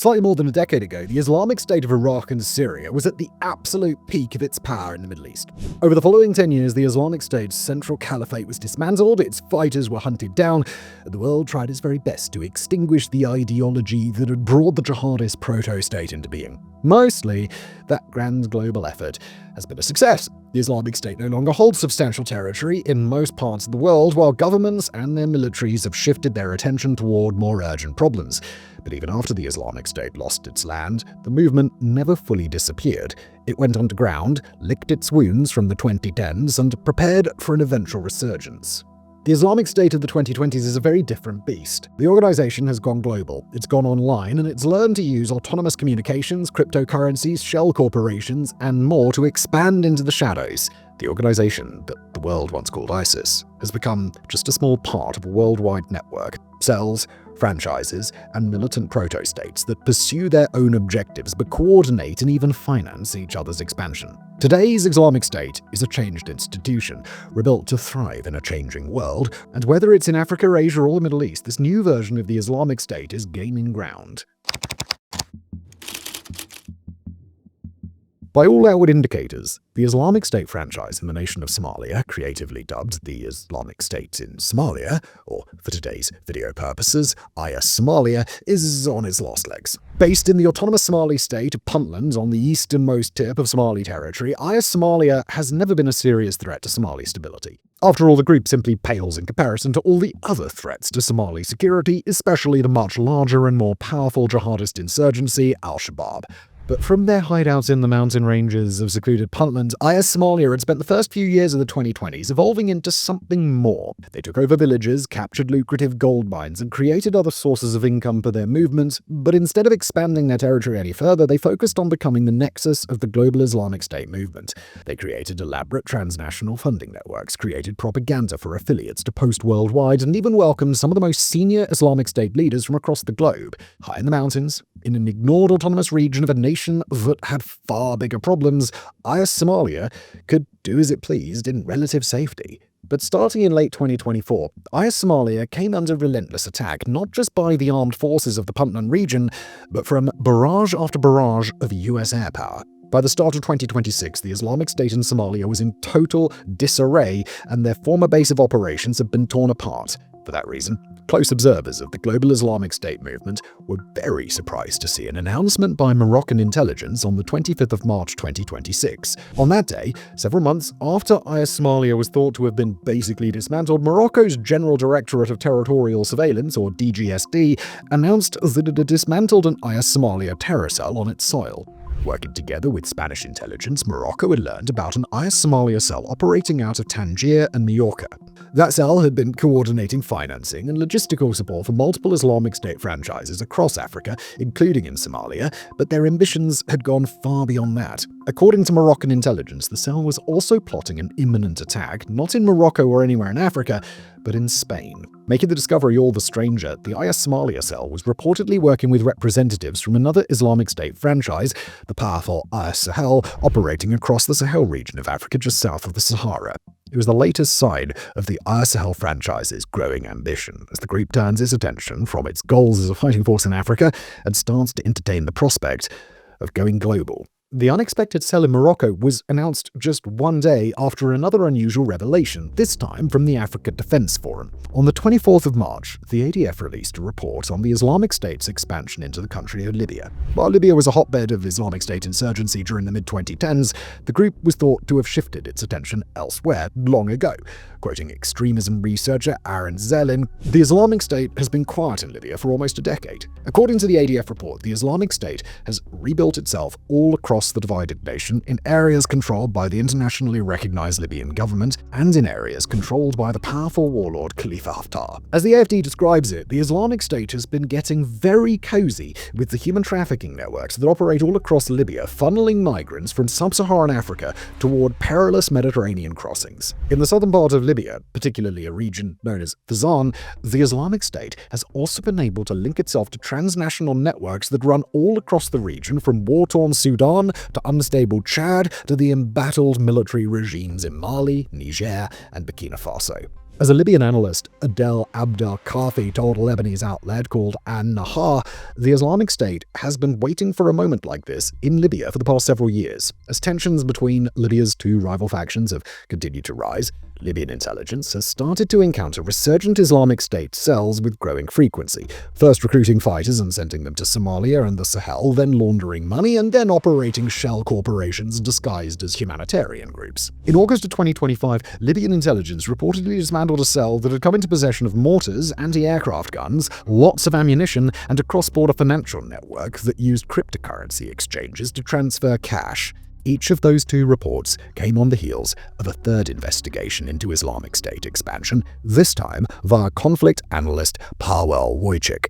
Slightly more than a decade ago, the Islamic State of Iraq and Syria was at the absolute peak of its power in the Middle East. Over the following 10 years, the Islamic State's central caliphate was dismantled, its fighters were hunted down, and the world tried its very best to extinguish the ideology that had brought the jihadist proto-state into being. Mostly, that grand global effort has been a success. The Islamic State no longer holds substantial territory in most parts of the world, while governments and their militaries have shifted their attention toward more urgent problems. But even after the Islamic State lost its land, the movement never fully disappeared. It went underground, licked its wounds from the 2010s, and prepared for an eventual resurgence. The Islamic State of the 2020s is a very different beast. The organization has gone global, it's gone online, and it's learned to use autonomous communications, cryptocurrencies, shell corporations, and more to expand into the shadows. The organization that the world once called ISIS has become just a small part of a worldwide network, cells, franchises, and militant proto-states that pursue their own objectives but coordinate and even finance each other's expansion. Today's Islamic State is a changed institution, rebuilt to thrive in a changing world, and whether it's in Africa, Asia, or the Middle East, this new version of the Islamic State is gaining ground. By all outward indicators, the Islamic State franchise in the nation of Somalia, creatively dubbed the Islamic State in Somalia, or for today's video purposes, IS Somalia, is on its last legs. Based in the autonomous Somali state of Puntland on the easternmost tip of Somali territory, IS Somalia has never been a serious threat to Somali stability. After all, the group simply pales in comparison to all the other threats to Somali security, especially the much larger and more powerful jihadist insurgency, Al-Shabaab. But from their hideouts in the mountain ranges of secluded Puntland, IS Somalia had spent the first few years of the 2020s evolving into something more. They took over villages, captured lucrative gold mines, and created other sources of income for their movement, but instead of expanding their territory any further, they focused on becoming the nexus of the global Islamic State movement. They created elaborate transnational funding networks, created propaganda for affiliates to post worldwide, and even welcomed some of the most senior Islamic State leaders from across the globe. High in the mountains, in an ignored autonomous region of a nation that had far bigger problems, IS Somalia could do as it pleased in relative safety. But starting in late 2024, IS Somalia came under relentless attack, not just by the armed forces of the Puntland region, but from barrage after barrage of US air power. By the start of 2026, the Islamic State in Somalia was in total disarray, and their former base of operations had been torn apart. For that reason, close observers of the global Islamic State movement were very surprised to see an announcement by Moroccan intelligence on the 25th of March 2026. On that day, several months after IS Somalia was thought to have been basically dismantled, Morocco's General Directorate of Territorial Surveillance, or DGSD, announced that it had dismantled an IS Somalia terror cell on its soil. Working together with Spanish intelligence, Morocco had learned about an IS Somalia cell operating out of Tangier and Majorca. That cell had been coordinating financing and logistical support for multiple Islamic State franchises across Africa, including in Somalia, but their ambitions had gone far beyond that. According to Moroccan intelligence, the cell was also plotting an imminent attack, not in Morocco or anywhere in Africa, but in Spain. Making the discovery all the stranger, the IS Somalia cell was reportedly working with representatives from another Islamic State franchise, the powerful IS Sahel, operating across the Sahel region of Africa just south of the Sahara. It was the latest sign of the IS Sahel franchise's growing ambition, as the group turns its attention from its goals as a fighting force in Africa and starts to entertain the prospect of going global. The unexpected cell in Morocco was announced just one day after another unusual revelation, this time from the Africa Defense Forum. On the 24th of March, the ADF released a report on the Islamic State's expansion into the country of Libya. While Libya was a hotbed of Islamic State insurgency during the mid-2010s, the group was thought to have shifted its attention elsewhere long ago. Quoting extremism researcher Aaron Zelin, the Islamic State has been quiet in Libya for almost a decade. According to the ADF report, the Islamic State has rebuilt itself all across the divided nation in areas controlled by the internationally recognized Libyan government and in areas controlled by the powerful warlord Khalifa Haftar. As the AFD describes it, the Islamic State has been getting very cozy with the human trafficking networks that operate all across Libya, funneling migrants from sub-Saharan Africa toward perilous Mediterranean crossings. In the southern part of Libya, particularly a region known as Fezzan, the Islamic State has also been able to link itself to transnational networks that run all across the region, from war-torn Sudan to unstable Chad to the embattled military regimes in Mali, Niger, and Burkina Faso. As a Libyan analyst, Adel Abdelkafi told a Lebanese outlet called An-Nahar, the Islamic State has been waiting for a moment like this in Libya for the past several years. As tensions between Libya's two rival factions have continued to rise, Libyan intelligence has started to encounter resurgent Islamic State cells with growing frequency, first recruiting fighters and sending them to Somalia and the Sahel, then laundering money, and then operating shell corporations disguised as humanitarian groups. In August of 2025, Libyan intelligence reportedly dismantled a cell that had come into possession of mortars, anti-aircraft guns, lots of ammunition, and a cross-border financial network that used cryptocurrency exchanges to transfer cash. Each of those two reports came on the heels of a third investigation into Islamic State expansion, this time via conflict analyst Paweł Wojcik,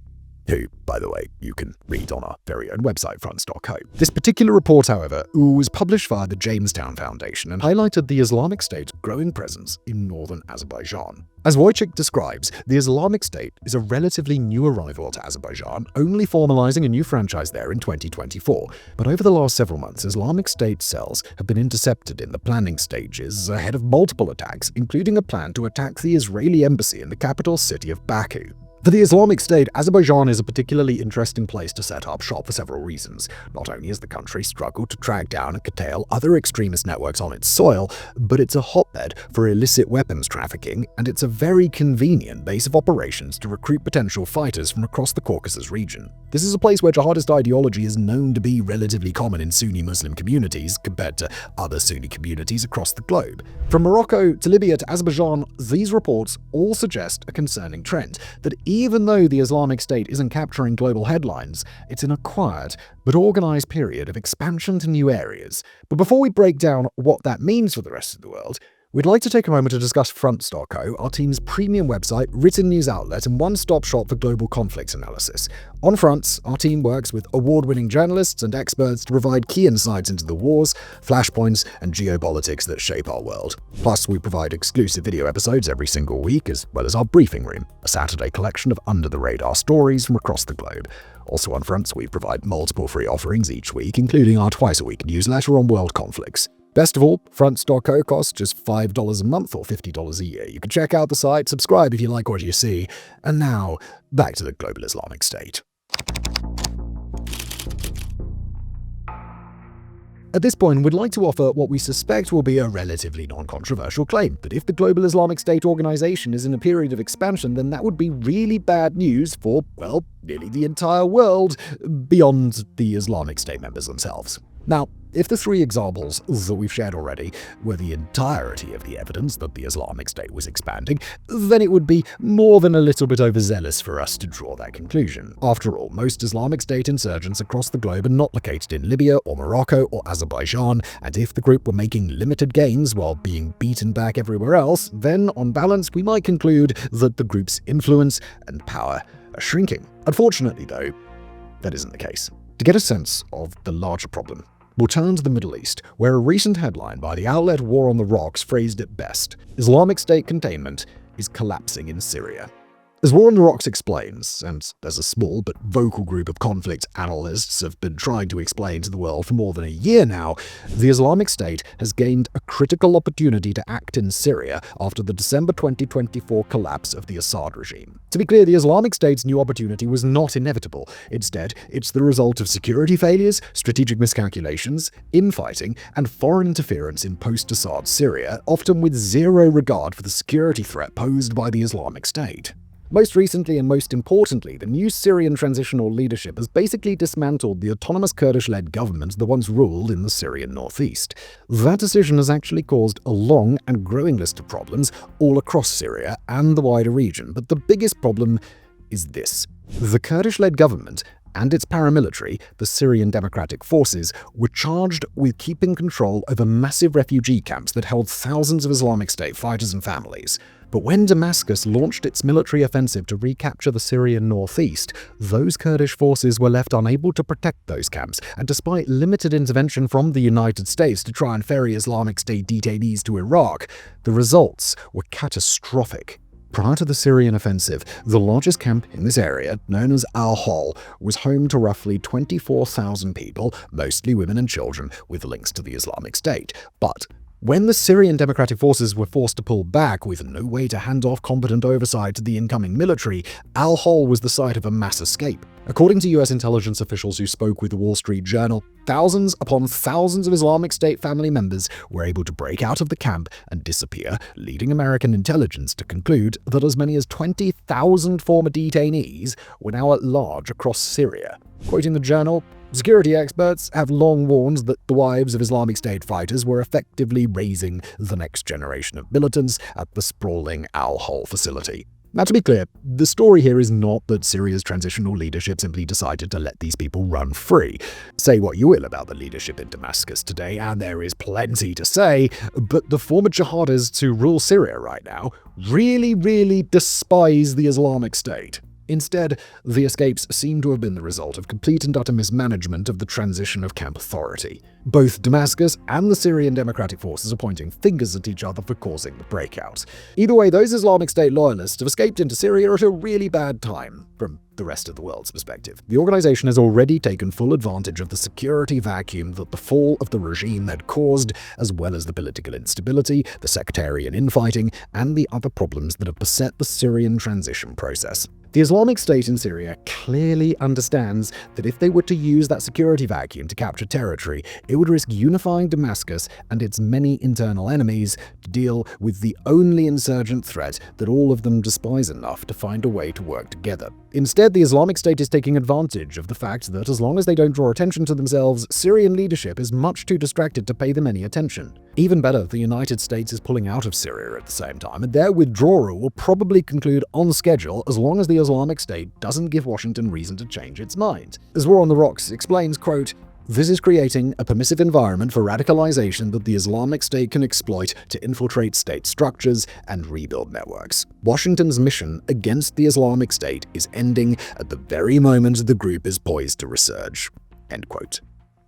who, by the way, you can read on our very own website, fronts.co. This particular report, however, was published via the Jamestown Foundation and highlighted the Islamic State's growing presence in northern Azerbaijan. As Wojcik describes, the Islamic State is a relatively new arrival to Azerbaijan, only formalizing a new franchise there in 2024. But over the last several months, Islamic State cells have been intercepted in the planning stages ahead of multiple attacks, including a plan to attack the Israeli embassy in the capital city of Baku. For the Islamic State, Azerbaijan is a particularly interesting place to set up shop for several reasons. Not only has the country struggled to track down and curtail other extremist networks on its soil, but it's a hotbed for illicit weapons trafficking, and it's a very convenient base of operations to recruit potential fighters from across the Caucasus region. This is a place where jihadist ideology is known to be relatively common in Sunni Muslim communities compared to other Sunni communities across the globe. From Morocco to Libya to Azerbaijan, these reports all suggest a concerning trend, that even though the Islamic State isn't capturing global headlines, it's in a quiet but organized period of expansion to new areas. But before we break down what that means for the rest of the world, we'd like to take a moment to discuss Fronts.co, our team's premium website, written news outlet, and one-stop shop for global conflict analysis. On Fronts, our team works with award-winning journalists and experts to provide key insights into the wars, flashpoints, and geopolitics that shape our world. Plus, we provide exclusive video episodes every single week, as well as our briefing room, a Saturday collection of under-the-radar stories from across the globe. Also on Fronts, we provide multiple free offerings each week, including our twice-a-week newsletter on world conflicts. Best of all, Fronts.co costs just $5 a month or $50 a year. You can check out the site, subscribe if you like what you see. And now, back to the global Islamic State. At this point, we'd like to offer what we suspect will be a relatively non-controversial claim, that if the global Islamic State organization is in a period of expansion, then that would be really bad news for, well, nearly the entire world, beyond the Islamic State members themselves. Now, if the three examples that we've shared already were the entirety of the evidence that the Islamic State was expanding, then it would be more than a little bit overzealous for us to draw that conclusion. After all, most Islamic State insurgents across the globe are not located in Libya or Morocco or Azerbaijan, and if the group were making limited gains while being beaten back everywhere else, then on balance we might conclude that the group's influence and power are shrinking. Unfortunately, though, that isn't the case. To get a sense of the larger problem, we'll turn to the Middle East, where a recent headline by the outlet War on the Rocks phrased it best: Islamic State containment is collapsing in Syria. As War on the Rocks explains, and as a small but vocal group of conflict analysts have been trying to explain to the world for more than a year now, the Islamic State has gained a critical opportunity to act in Syria after the December 2024 collapse of the Assad regime. To be clear, the Islamic State's new opportunity was not inevitable. Instead, it's the result of security failures, strategic miscalculations, infighting, and foreign interference in post-Assad Syria, often with zero regard for the security threat posed by the Islamic State. Most recently and most importantly, the new Syrian transitional leadership has basically dismantled the autonomous Kurdish-led government that once ruled in the Syrian northeast. That decision has actually caused a long and growing list of problems all across Syria and the wider region, but the biggest problem is this. The Kurdish-led government and its paramilitary, the Syrian Democratic Forces, were charged with keeping control over massive refugee camps that held thousands of Islamic State fighters and families. But when Damascus launched its military offensive to recapture the Syrian northeast, those Kurdish forces were left unable to protect those camps, and despite limited intervention from the United States to try and ferry Islamic State detainees to Iraq, the results were catastrophic. Prior to the Syrian offensive, the largest camp in this area, known as Al-Hol, was home to roughly 24,000 people, mostly women and children, with links to the Islamic State. But When the Syrian Democratic Forces were forced to pull back with no way to hand off competent oversight to the incoming military, Al-Hol was the site of a mass escape. According to US intelligence officials who spoke with the Wall Street Journal, thousands upon thousands of Islamic State family members were able to break out of the camp and disappear, leading American intelligence to conclude that as many as 20,000 former detainees were now at large across Syria. Quoting the journal, security experts have long warned that the wives of Islamic State fighters were effectively raising the next generation of militants at the sprawling Al-Hol facility. Now, to be clear, the story here is not that Syria's transitional leadership simply decided to let these people run free. Say what you will about the leadership in Damascus today, and there is plenty to say, but the former jihadists who rule Syria right now really despise the Islamic State. Instead, the escapes seem to have been the result of complete and utter mismanagement of the transition of camp authority. Both Damascus and the Syrian Democratic Forces are pointing fingers at each other for causing the breakout. Either way, those Islamic State loyalists have escaped into Syria at a really bad time, from the rest of the world's perspective. The organization has already taken full advantage of the security vacuum that the fall of the regime had caused, as well as the political instability, the sectarian infighting, and the other problems that have beset the Syrian transition process. The Islamic State in Syria clearly understands that if they were to use that security vacuum to capture territory, it would risk unifying Damascus and its many internal enemies to deal with the only insurgent threat that all of them despise enough to find a way to work together. Instead, the Islamic State is taking advantage of the fact that as long as they don't draw attention to themselves, Syrian leadership is much too distracted to pay them any attention. Even better, the United States is pulling out of Syria at the same time, and their withdrawal will probably conclude on schedule as long as the Islamic State doesn't give Washington reason to change its mind. As War on the Rocks explains, quote, "This is creating a permissive environment for radicalization that the Islamic State can exploit to infiltrate state structures and rebuild networks. Washington's mission against the Islamic State is ending at the very moment the group is poised to resurge." End quote.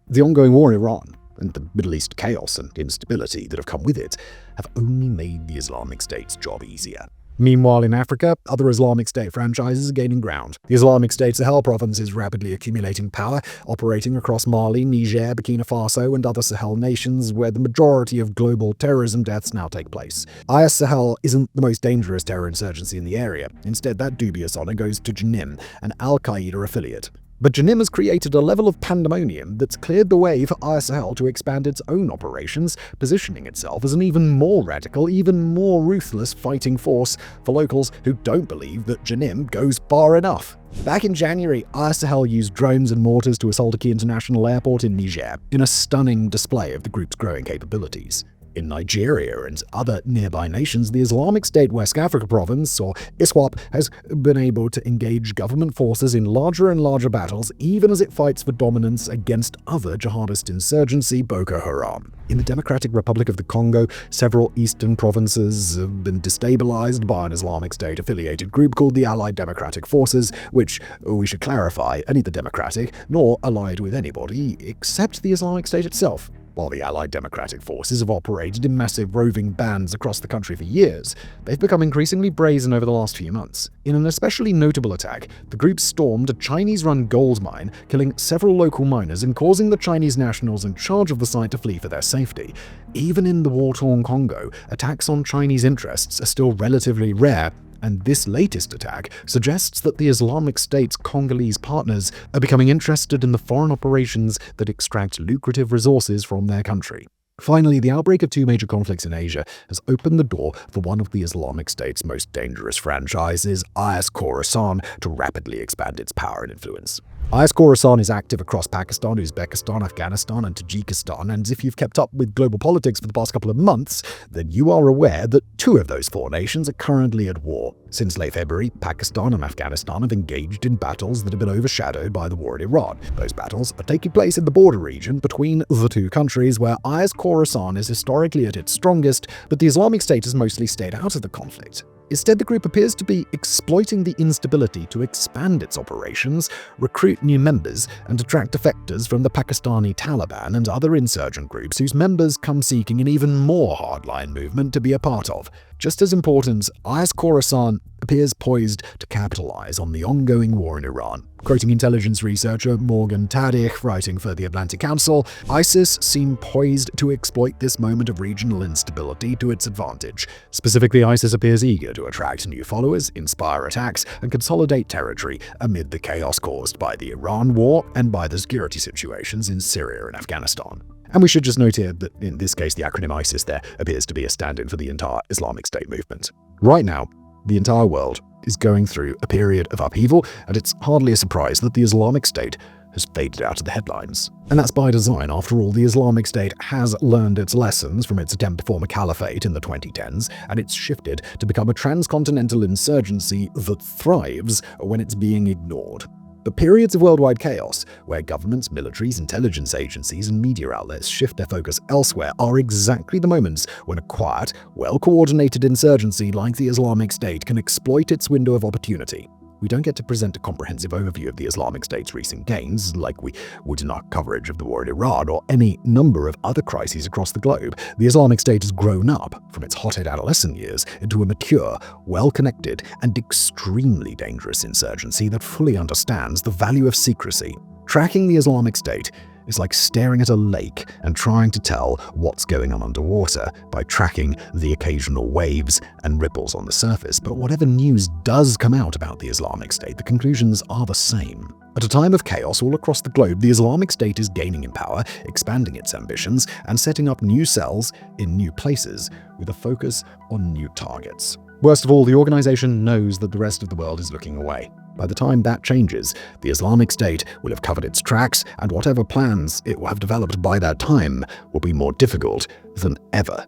The ongoing war in Iran and the Middle East chaos and instability that have come with it have only made the Islamic State's job easier. Meanwhile, in Africa, other Islamic State franchises are gaining ground. The Islamic State Sahel province is rapidly accumulating power, operating across Mali, Niger, Burkina Faso, and other Sahel nations where the majority of global terrorism deaths now take place. IS Sahel isn't the most dangerous terror insurgency in the area. Instead, that dubious honor goes to Janim, an Al-Qaeda affiliate. But Janim has created a level of pandemonium that's cleared the way for IS Sahel to expand its own operations, positioning itself as an even more radical, even more ruthless fighting force for locals who don't believe that Janim goes far enough. Back in January, IS Sahel used drones and mortars to assault a key international airport in Niger, in a stunning display of the group's growing capabilities. In Nigeria and other nearby nations, the Islamic State West Africa province, or ISWAP, has been able to engage government forces in larger and larger battles, even as it fights for dominance against other jihadist insurgency, Boko Haram. In the Democratic Republic of the Congo, several eastern provinces have been destabilized by an Islamic State-affiliated group called the Allied Democratic Forces, which, we should clarify, are neither democratic nor allied with anybody except the Islamic State itself. While the Allied Democratic Forces have operated in massive roving bands across the country for years, they've become increasingly brazen over the last few months. In an especially notable attack, the group stormed a Chinese-run gold mine, killing several local miners and causing the Chinese nationals in charge of the site to flee for their safety. Even in the war-torn Congo, attacks on Chinese interests are still relatively rare, and this latest attack suggests that the Islamic State's Congolese partners are becoming interested in the foreign operations that extract lucrative resources from their country. Finally, the outbreak of two major conflicts in Asia has opened the door for one of the Islamic State's most dangerous franchises, IS Khorasan, to rapidly expand its power and influence. IS Khorasan is active across Pakistan, Uzbekistan, Afghanistan, and Tajikistan, and if you've kept up with global politics for the past couple of months, then you are aware that two of those four nations are currently at war. Since late February, Pakistan and Afghanistan have engaged in battles that have been overshadowed by the war in Iran. Those battles are taking place in the border region between the two countries, where IS Khorasan is historically at its strongest, but the Islamic State has mostly stayed out of the conflict. Instead, the group appears to be exploiting the instability to expand its operations, recruit new members, and attract defectors from the Pakistani Taliban and other insurgent groups whose members come seeking an even more hardline movement to be a part of. Just as important, IS Khorasan appears poised to capitalize on the ongoing war in Iran. Quoting intelligence researcher Morgan Tadich, writing for the Atlantic Council, ISIS seem poised to exploit this moment of regional instability to its advantage. Specifically, ISIS appears eager to attract new followers, inspire attacks, and consolidate territory amid the chaos caused by the Iran war and by the security situations in Syria and Afghanistan. And we should just note here that in this case, the acronym ISIS there appears to be a stand-in for the entire Islamic State movement. Right now, the entire world is going through a period of upheaval, and it's hardly a surprise that the Islamic State has faded out of the headlines. And that's by design. After all, the Islamic State has learned its lessons from its attempt to form a caliphate in the 2010s, and it's shifted to become a transcontinental insurgency that thrives when it's being ignored. But periods of worldwide chaos, where governments, militaries, intelligence agencies, and media outlets shift their focus elsewhere, are exactly the moments when a quiet, well-coordinated insurgency like the Islamic State can exploit its window of opportunity. We don't get to present a comprehensive overview of the Islamic State's recent gains, like we would in our coverage of the war in Iran or any number of other crises across the globe. The Islamic State has grown up from its hothead adolescent years into a mature, well-connected, and extremely dangerous insurgency that fully understands the value of secrecy. Tracking the Islamic State is like staring at a lake and trying to tell what's going on underwater by tracking the occasional waves and ripples on the surface. But whatever news does come out about the Islamic State, the conclusions are the same. At a time of chaos all across the globe, the Islamic State is gaining in power, expanding its ambitions, and setting up new cells in new places with a focus on new targets. Worst of all, the organization knows that the rest of the world is looking away. By the time that changes, the Islamic State will have covered its tracks, and whatever plans it will have developed by that time will be more difficult than ever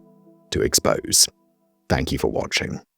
to expose. Thank you for watching.